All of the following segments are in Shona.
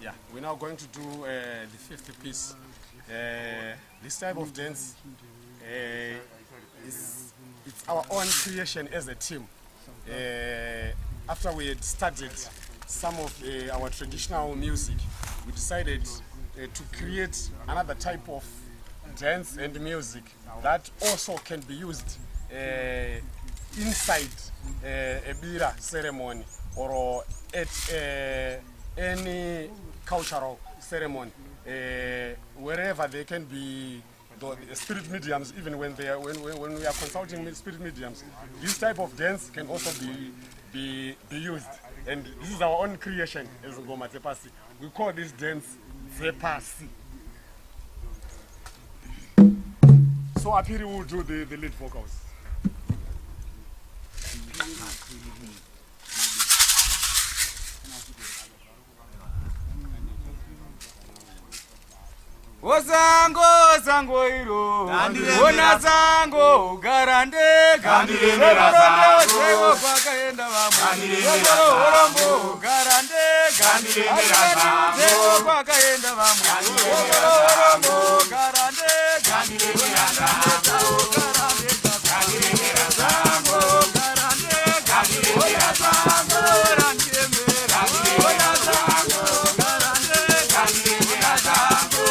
Yeah, we're now going to do the fifth piece. This type of dance it's our own creation as a team. After we had studied some of our traditional music, we decided to create another type of dance and music that also can be used inside a bira ceremony or at any cultural ceremony, wherever they can be the spirit mediums. Even when they are when we are consulting spirit mediums, this type of dance can also be used. And this is our own creation as Ngoma Dzepasi. We call this dance Dzepasi. So Apiri will do the lead vocals. Osango sango iro ona sango garande gandire sango kwakaenda vamwe orombo garande gandire sango kwakaenda vamwe orombo garande gandire sango garande gandire sango garande gandire sango garande mera ona sango garande gandire sango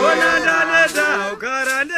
Ona ndane da ukarande